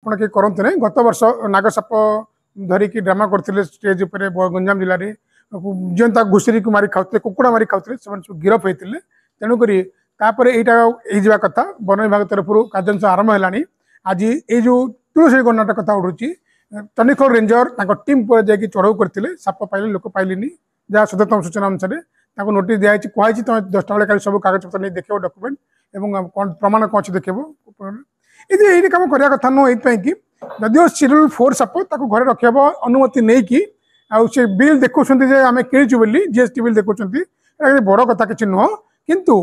ଆପଣ କିଏ କରନ୍ତୁ ନାହିଁ। ଗତ ବର୍ଷ ନାଗସାପ ଧରିକି ड्रामा करते स्टेज उपर गंजाम जिले में जो घुषुरी को मारी खाते कुकुड़ा मारी खाते सब गिरफ होते तेणुक यहाँ कथा वन विभाग तरफ कार्यानुष्ठान आरंभ है। आज ये जो तुलसी गणनाटा कथा उड़ू चंडीखोल रेंजर टीम पर जाकि चढ़ाऊ करते साप पाइले लोक पाइले जहाँ सदतम सूचना अनुसार नोटिस दिखाई कहुई तुम 10टा बेले का सब कागज पत्र नहीं देख डॉक्यूमेंट और प्रमाण कौन अच्छे देखेब ये कम करवा कथा नुह कि जदिव शेड्यूल 4 साप घरे रखा अनुमति नहीं कि से बिल देखुं आम किणुचु बोली जीएसटी बिल देखुं बड़ कथा किसी नुह किंतु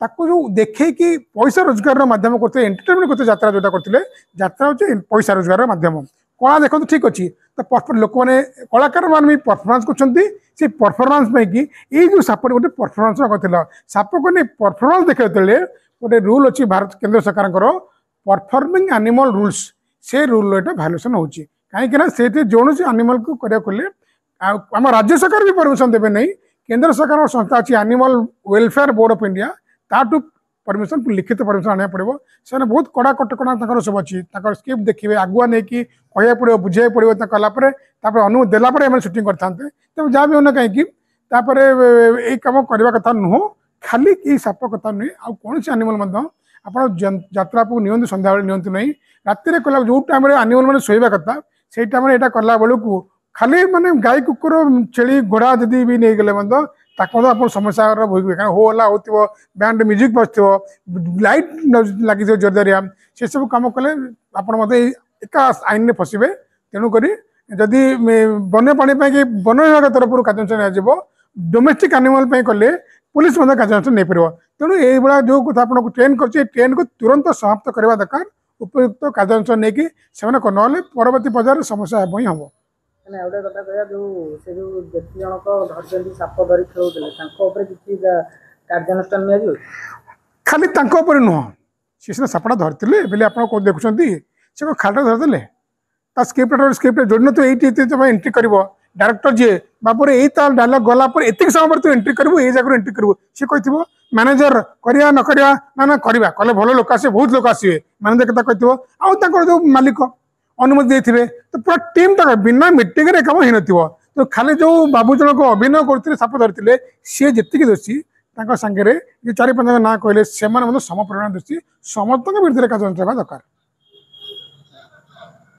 ताको जो देखे कि पैसा रोजगार माध्यम करते एंटरटेनमेंट करते यात्रा जोटा करते यात्रा हूँ पैसा रोजगार माध्यम कला देखो ठीक अच्छी तो लोक मैंने कलाकार मान भी परफॉर्मेंस कर परफॉर्मेंस कि ये जो साप गोटे परफॉर्मेंस करते साप को नहीं परफॉर्मेंस देखते गोटे रूल अच्छी भारत केंद्र सरकार परफॉर्मिंग एनिमल रूल्स से रूल यहाँ भायोलेसन हो कहीं जो एनिमल को करें आम राज्य सरकार भी परमिशन देवे नहीं केंद्र सरकार संस्था अच्छी animal welfare board of India ताठू परमिशन लिखित परमिशन आने पड़ो से बहुत कड़ा कटकणा सब अच्छी स्क्रिप्ट देखिए आगुआ नहीं कि कह पड़ो बुझे पड़ो कलापर अनुमति देलापर सुटिंग करते तब जहाँ भी होना कहीं ये कम करवा कथा नुह खाली कि साप कथा नुहे आ कौन से एनिमल आप यात्रा को नियंतु संध्या नियंतु नहीं राति कला जो टाइम एनिमल मैंने शोवा कथा से टाइम यहाँ कला बेलू खाली माने गाई कुकुर छेली घोड़ा जदि भी नहीं गले आप समस्या भोगे कहीं हो हल्ला हो बैंड म्यूजिक बजो लाइट लगी जोरदारिया से सब कम कले आप एका आईन में फसबे तेणुक जदि वन्यप्राणी वन विभाग तरफ कार्यानुष्ठान डोमेस्टिक एनिमल कले पुलिस कार्यानुष्ठान नहीं पार तेणु ये जो कथा आपको ट्रेन कर ट्रेन को तुरंत समाप्त करवा दरकार उपयुक्त कार्यानुष्ठान नहीं कि ना परवर्ती पर्यायर समस्या ही हम गोटे कथा कह जो से जो व्यक्ति जनक धरती साप धरी खेलुते किसी कार्यानुष्ठान नि खाली नुह सी सीना सापटा धरते बोले आप देखुं से खालटा धरदे स्क्रिप्ट जोड़न तो ये एंट्री कर डायरेक्टर जी बापर यही डायलॉग गला एतिक समय पर तू एंट्री करू ये जगह एंट्री करू सी कही मैनेजर करिया न करिया ना करवा कले भल लोक आसे बहुत लोक आसवे मैनेजर कथा कही जो मालिक अनुमति देते तो पूरा टीम तक बिना मीटिंग रे कम हो तो खाली जो बाबू जनक अभिनय करते साप धरते सी जी दोषी सागे जो 4-5 ना कहले से सम परिमाण दोषी समस्त विरुद्ध कार्यानुष्ठान दरकार।